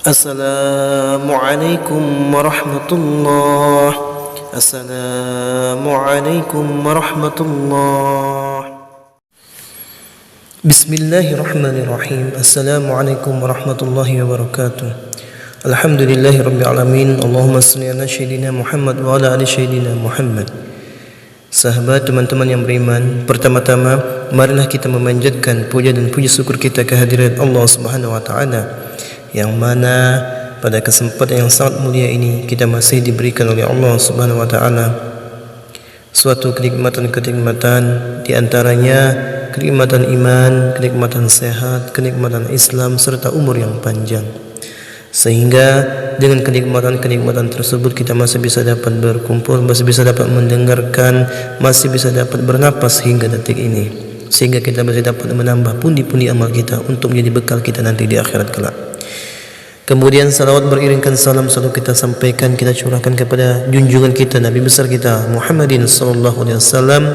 Assalamualaikum warahmatullah. Assalamualaikum warahmatullah. Bismillahirrahmanirrahim. Assalamualaikum warahmatullahi wabarakatuh. Alhamdulillahi rabbil alamin. Allahumma salli ala sayyidina Muhammad wa ala ali sayyidina Muhammad. Sahabat, teman-teman yang beriman, pertama-tama marilah kita memanjatkan puja dan puji syukur kita kehadirat Allah Subhanahu wa taala, yang mana pada kesempatan yang sangat mulia ini kita masih diberikan oleh Allah Subhanahu wa taala suatu kenikmatan-kenikmatan, di antaranya kenikmatan iman, kenikmatan sehat, kenikmatan Islam serta umur yang panjang. Sehingga dengan kenikmatan-kenikmatan tersebut kita masih bisa dapat berkumpul, masih bisa dapat mendengarkan, masih bisa dapat bernapas hingga detik ini. Sehingga kita masih dapat menambah pundi-pundi amal kita untuk menjadi bekal kita nanti di akhirat kelak. Kemudian salawat beriringkan salam selalu kita sampaikan, kita curahkan kepada junjungan kita, Nabi besar kita Muhammadin sallallahu alaihi wasallam,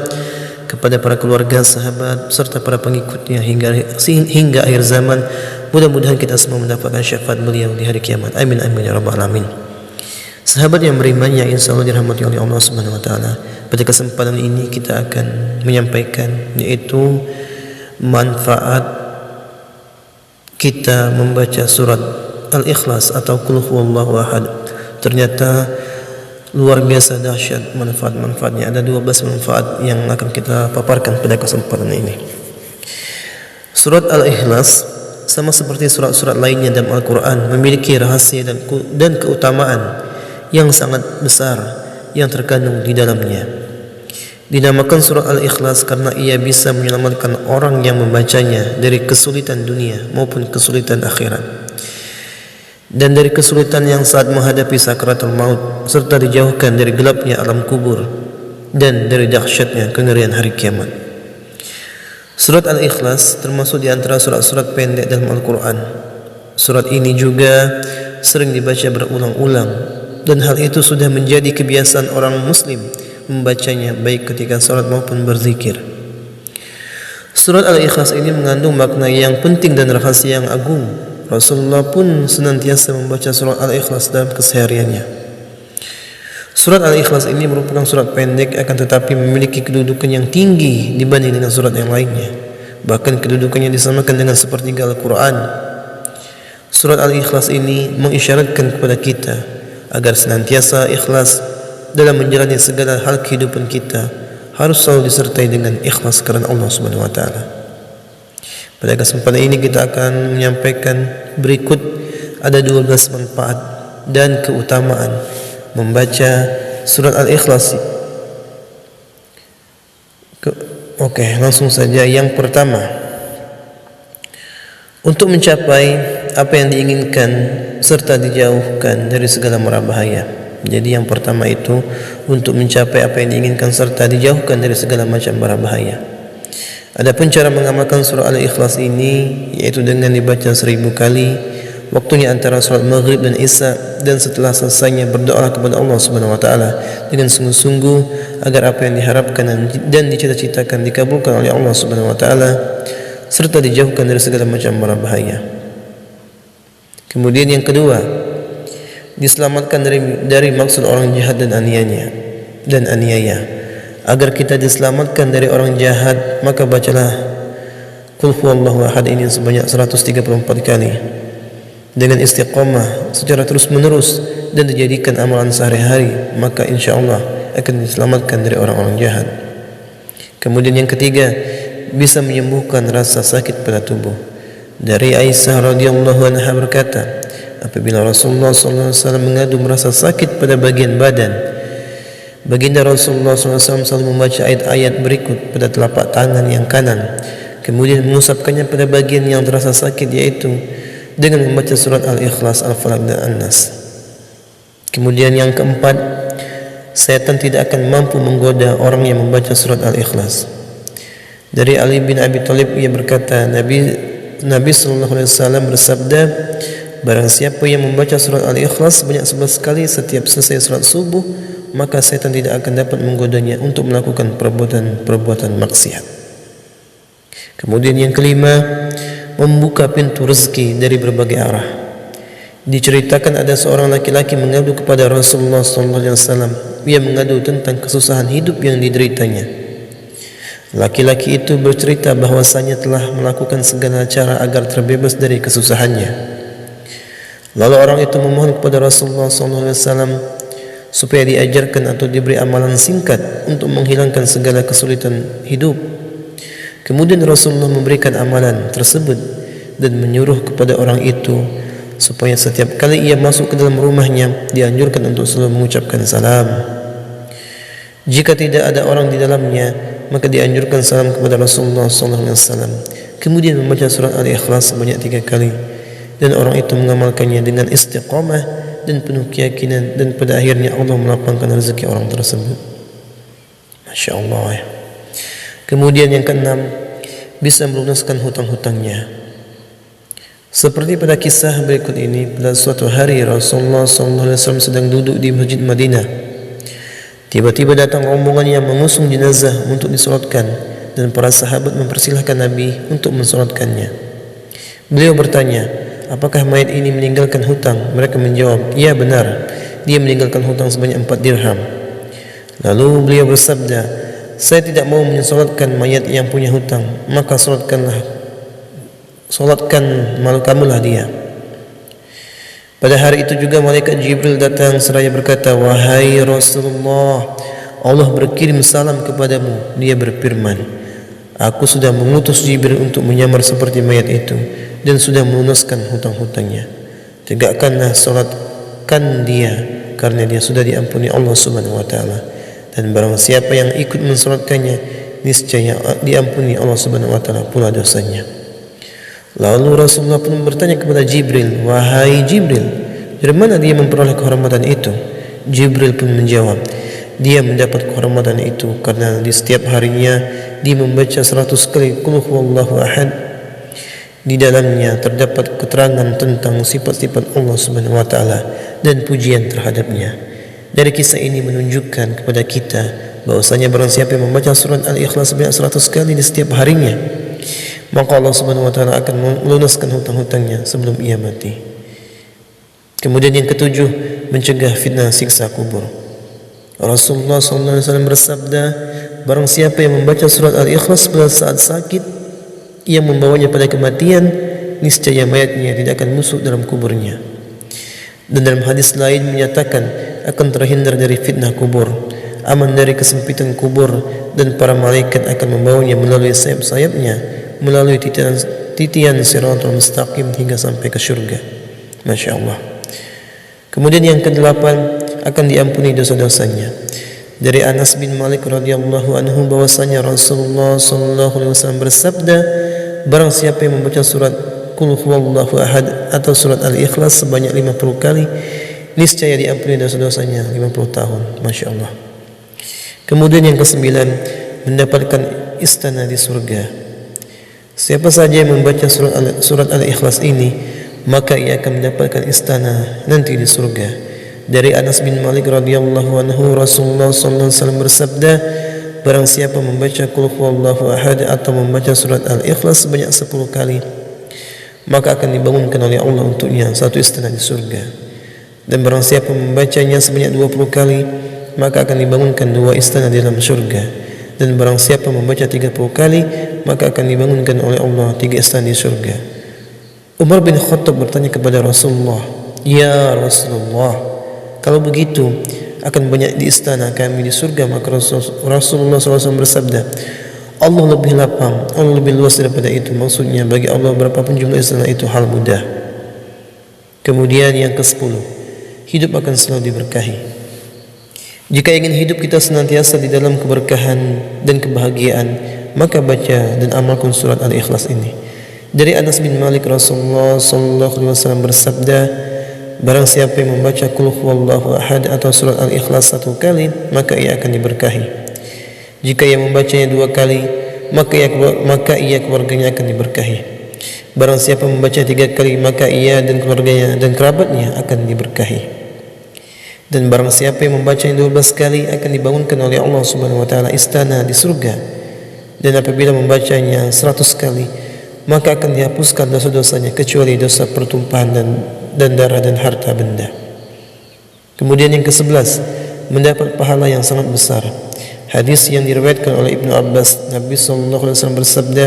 kepada para keluarga, sahabat serta para pengikutnya hingga akhir zaman. Mudah-mudahan kita semua mendapatkan syafaat beliau di hari kiamat. Amin amin ya rabbal alamin. Sahabat yang beriman yang insyaallah dirahmati oleh Allah Subhanahu wa taala, pada kesempatan ini kita akan menyampaikan yaitu manfaat kita membaca surat Al-Ikhlas atau Qul Huwallahu Ahad. Ternyata luar biasa dahsyat manfaat-manfaatnya. Ada 12 manfaat yang akan kita paparkan pada kesempatan ini. Surat Al-Ikhlas sama seperti surat-surat lainnya dalam Al-Quran memiliki rahasia dan keutamaan yang sangat besar yang terkandung di dalamnya. Dinamakan surat Al-Ikhlas karena ia bisa menyelamatkan orang yang membacanya dari kesulitan dunia maupun kesulitan akhirat, dan dari kesulitan yang saat menghadapi sakaratul maut, serta dijauhkan dari gelapnya alam kubur dan dari dahsyatnya kengerian hari kiamat. Surat Al-Ikhlas termasuk di antara surat-surat pendek dalam Al-Quran. Surat ini juga sering dibaca berulang-ulang, dan hal itu sudah menjadi kebiasaan orang muslim membacanya baik ketika salat maupun berzikir. Surat Al-Ikhlas ini mengandung makna yang penting dan rahasia yang agung. Rasulullah pun senantiasa membaca surat Al-Ikhlas dalam kesehariannya. Surat Al-Ikhlas ini merupakan surat pendek, akan tetapi memiliki kedudukan yang tinggi dibanding dengan surat yang lainnya. Bahkan kedudukannya disamakan dengan sepertiga Al-Quran. Surat Al-Ikhlas ini mengisyaratkan kepada kita agar senantiasa ikhlas dalam menjalani segala hal kehidupan kita, harus selalu disertai dengan ikhlas karena Allah Subhanahu wa taala. Pada kesempatan ini kita akan menyampaikan berikut ada 12 manfaat dan keutamaan membaca surat Al-Ikhlas. Oke, langsung saja. Yang pertama, untuk mencapai apa yang diinginkan serta dijauhkan dari segala mara bahaya. Jadi yang pertama itu untuk mencapai apa yang diinginkan serta dijauhkan dari segala macam mara bahaya. Adapun cara mengamalkan surah Al-Ikhlas ini yaitu dengan dibaca 1000 kali, waktunya antara salat maghrib dan isya, dan setelah selesainya berdoa kepada Allah Subhanahu wa taala dengan sungguh-sungguh agar apa yang diharapkan dan dicita-citakan dikabulkan oleh Allah Subhanahu wa taala serta dijauhkan dari segala macam mara bahaya. Kemudian yang kedua, diselamatkan dari maksud orang jahat dan aniaya. Agar kita diselamatkan dari orang jahat, maka bacalah Qul Huwallahu Ahad ini sebanyak 134 kali dengan istiqamah secara terus-menerus dan dijadikan amalan sehari-hari, maka insyaallah akan diselamatkan dari orang-orang jahat. Kemudian yang ketiga, bisa menyembuhkan rasa sakit pada tubuh. Dari Aisyah radhiyallahu anha berkata, apabila Rasulullah sallallahu alaihi wasallam mengadu merasa sakit pada bagian badan, baginda Rasulullah SAW selalu membaca ayat-ayat berikut pada telapak tangan yang kanan, kemudian mengusapkannya pada bagian yang terasa sakit, yaitu dengan membaca surat Al-Ikhlas, Al-Falaq dan An-Nas. Kemudian yang keempat, setan tidak akan mampu menggoda orang yang membaca surat Al-Ikhlas. Dari Ali bin Abi Thalib ia berkata, Nabi SAW bersabda, barang siapa yang membaca surat Al-Ikhlas sebanyak 11 kali setiap selesai surat subuh, maka setan tidak akan dapat menggodanya untuk melakukan perbuatan maksiat. Kemudian yang kelima, membuka pintu rezeki dari berbagai arah. Diceritakan ada seorang laki-laki mengadu kepada Rasulullah SAW. Ia mengadu tentang kesusahan hidup yang dideritanya. Laki-laki itu bercerita bahwasanya telah melakukan segala cara agar terbebas dari kesusahannya. Lalu orang itu memohon kepada Rasulullah SAW supaya diajarkan atau diberi amalan singkat untuk menghilangkan segala kesulitan hidup. Kemudian Rasulullah memberikan amalan tersebut dan menyuruh kepada orang itu supaya setiap kali ia masuk ke dalam rumahnya dianjurkan untuk selalu mengucapkan salam. Jika tidak ada orang di dalamnya, maka dianjurkan salam kepada Rasulullah SAW. Kemudian membaca surat Al-Ikhlas sebanyak 3 kali, dan orang itu mengamalkannya dengan istiqamah dan penuh keyakinan, dan pada akhirnya Allah melapangkan rezeki orang tersebut. Masya Allah ya. Kemudian yang keenam, bisa melunaskan hutang-hutangnya. Seperti pada kisah berikut ini, pada suatu hari Rasulullah SAW sedang duduk di Masjid Madinah. Tiba-tiba datang rombongan yang mengusung jenazah untuk disolatkan, dan para sahabat mempersilahkan Nabi untuk mensolatkannya. Beliau bertanya, apakah mayat ini meninggalkan hutang? Mereka menjawab, ya benar, dia meninggalkan hutang sebanyak 4 dirham. Lalu beliau bersabda, saya tidak mau mensolatkan mayat yang punya hutang, maka solatkan malu kamulah dia. Pada hari itu juga malaikat Jibril datang seraya berkata, wahai Rasulullah, Allah berkirim salam kepadamu. Dia berfirman, aku sudah mengutus Jibril untuk menyamar seperti mayat itu dan sudah melunaskan hutang-hutangnya. Tegakkanlah solatkan dia, karena dia sudah diampuni Allah Subhanahu wa taala. Dan barang siapa yang ikut mensolatkannya, niscaya diampuni Allah Subhanahu wa taala pula dosanya. Lalu Rasulullah pun bertanya kepada Jibril, wahai Jibril, dari mana dia memperoleh kehormatan itu? Jibril pun menjawab, dia mendapat kehormatan itu karena di setiap harinya dia membaca 100 kali Qul huwallahu ahad. Di dalamnya terdapat keterangan tentang sifat-sifat Allah Subhanahu wa taala dan pujian terhadapnya. Dari kisah ini menunjukkan kepada kita bahwasanya barang siapa yang membaca surat Al-Ikhlas sebanyak 100 kali di setiap harinya, maka Allah Subhanahu wa taala akan melunaskan hutang-hutangnya sebelum ia mati. Kemudian yang ketujuh, mencegah fitnah siksa kubur. Rasulullah SAW bersabda, barang siapa yang membaca surat Al-Ikhlas pada saat sakit yang membawanya pada kematian, niscaya mayatnya tidak akan busuk dalam kuburnya. Dan dalam hadis lain menyatakan akan terhindar dari fitnah kubur, aman dari kesempitan kubur, dan para malaikat akan membawanya melalui sayap-sayapnya, melalui titian siratul mustaqim hingga sampai ke syurga. Masya Allah. Kemudian yang kedelapan, akan diampuni dosa-dosanya. Dari Anas bin Malik radhiyallahu anhu bahwasanya Rasulullah SAW bersabda, barang siapa yang membaca surat Qul huwallahu ahad atau surat Al-Ikhlas sebanyak 50 kali, niscaya diampuni dosa-dosanya 50 tahun. Masya Allah. Kemudian yang kesembilan, mendapatkan istana di surga. Siapa saja yang membaca surat Al-Ikhlas ini, maka ia akan mendapatkan istana nanti di surga. Dari Anas bin Malik radhiyallahu anhu, Rasulullah SAW bersabda, barang siapa membaca Qul huwallahu ahad atau membaca surat Al-Ikhlas sebanyak 10 kali, maka akan dibangunkan oleh Allah untuknya satu istana di surga. Dan barang siapa membacanya sebanyak 20 kali, maka akan dibangunkan 2 istana di dalam surga. Dan barang siapa membaca 30 kali, maka akan dibangunkan oleh Allah 3 istana di surga. Umar bin Khattab bertanya kepada Rasulullah, ya Rasulullah, kalau begitu akan banyak di istana kami di surga. Maka Rasulullah SAW bersabda, Allah lebih lapang, Allah lebih luas daripada itu. Maksudnya bagi Allah berapapun jumlah istana itu hal mudah. Kemudian yang ke-10, hidup akan selalu diberkahi. Jika ingin hidup kita senantiasa di dalam keberkahan dan kebahagiaan, maka baca dan amalkan surat Al-Ikhlas ini. Dari Anas bin Malik, Rasulullah SAW bersabda, barang siapa yang membaca Qul huwallahu ahad atau surat Al-Ikhlas 1 kali, maka ia akan diberkahi. Jika ia membacanya 2 kali, maka ia keluarganya akan diberkahi. Barang siapa membaca 3 kali, maka ia dan keluarganya dan kerabatnya akan diberkahi. Dan barang siapa yang membacanya 12 kali, akan dibangunkan oleh Allah Subhanahu wa taala istana di surga. Dan apabila membacanya 100 kali, maka akan dihapuskan dosa-dosanya kecuali dosa pertumpahan dan dan darah dan harta benda. Kemudian yang ke-11, mendapat pahala yang sangat besar. Hadis yang diriwayatkan oleh Ibnu Abbas, Nabi SAW bersabda,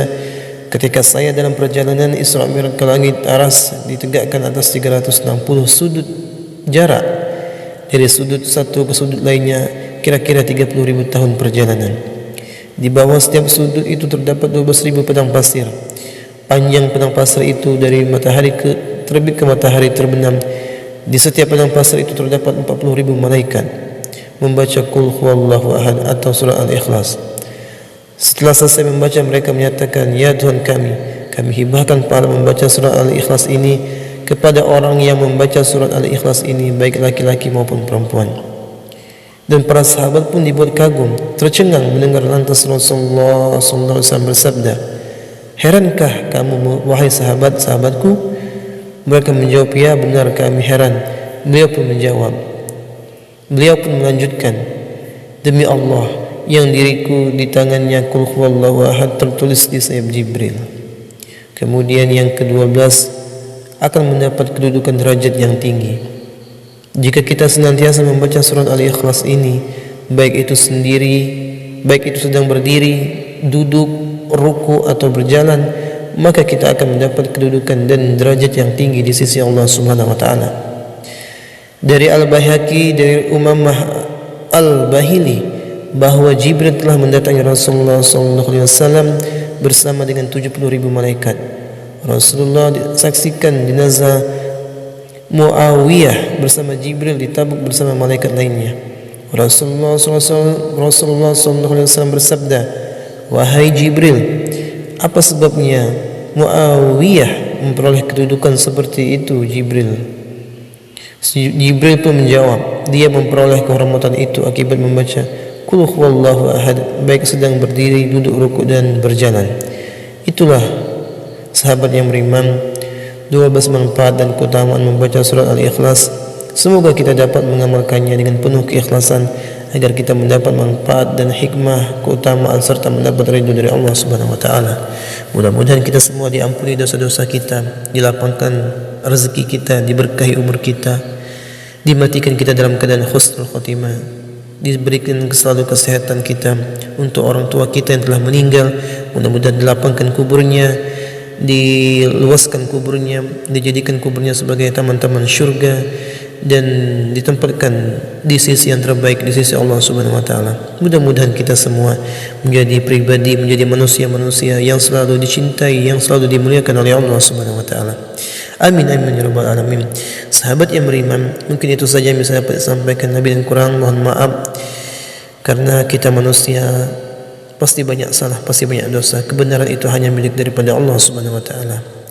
ketika saya dalam perjalanan Isra Mi'raj ke langit, aras ditegakkan atas 360 sudut jarak dari sudut satu ke sudut lainnya, kira-kira 30.000 tahun perjalanan. Di bawah setiap sudut itu terdapat 12.000 padang pasir. Panjang padang pasir itu dari matahari terbit ke matahari terbenam. Di setiap padang pasir itu terdapat 40.000 malaikat membaca Qul huwallahu ahad atau surah Al-Ikhlas. Setelah selesai membaca, mereka menyatakan, ya Tuhan kami hibahkan pahala membaca surah Al-Ikhlas ini kepada orang yang membaca surat Al-Ikhlas ini, baik laki-laki maupun perempuan. Dan para sahabat pun dibuat kagum, tercengang mendengar lantas Rasulullah SAW bersabda, herankah kamu wahai sahabat-sahabatku? Mereka menjawab, ya benar kami heran. Beliau pun melanjutkan, demi Allah yang diriku di tangannya Qul huwallahu ahad tertulis di sayap Jibril. Kemudian yang ke-12, akan mendapat kedudukan derajat yang tinggi. Jika kita senantiasa membaca surat Al-Ikhlas ini, baik itu sendiri, baik itu sedang berdiri, duduk, ruku atau berjalan, maka kita akan mendapat kedudukan dan derajat yang tinggi di sisi Allah Subhanahu wa taala. Dari Al-Baihaqi dari Umamah Al-Bahili bahwa Jibril telah mendatangi Rasulullah SAW bersama dengan 70.000 malaikat. Rasulullah disaksikan jenazah Muawiyah bersama Jibril di Tabuk bersama malaikat lainnya. Rasulullah SAW bersabda, wahai Jibril, apa sebabnya Muawiyah memperoleh kedudukan seperti itu Jibril? Jibril pun menjawab, dia memperoleh kehormatan itu akibat membaca Qul huwallahu ahad, baik sedang berdiri, duduk, rukuk dan berjalan. Itulah sahabat yang beriman, 12 manfaat dan keutamaan membaca surat Al-Ikhlas. Semoga kita dapat mengamalkannya dengan penuh keikhlasan agar kita mendapat manfaat dan hikmah, keutamaan serta mendapat ridho dari Allah Subhanahu wa taala. Mudah-mudahan kita semua diampuni dosa-dosa kita, dilapangkan rezeki kita, diberkahi umur kita, dimatikan kita dalam keadaan husnul khotimah, diberikan selalu kesehatan kita. Untuk orang tua kita yang telah meninggal, mudah-mudahan dilapangkan kuburnya, diluaskan kuburnya, dijadikan kuburnya sebagai taman-taman syurga, dan ditempatkan di sisi yang terbaik di sisi Allah Subhanahu wa taala. Mudah-mudahan kita semua menjadi pribadi, menjadi manusia-manusia yang selalu dicintai, yang selalu dimuliakan oleh Allah Subhanahu wa taala. Amin amin ya rabbal alamin. Sahabat yang beriman, mungkin itu saja yang bisa dapat disampaikan. Nabi dan kurang mohon maaf, karena kita manusia pasti banyak salah, pasti banyak dosa. Kebenaran itu hanya milik daripada Allah Subhanahu wa taala.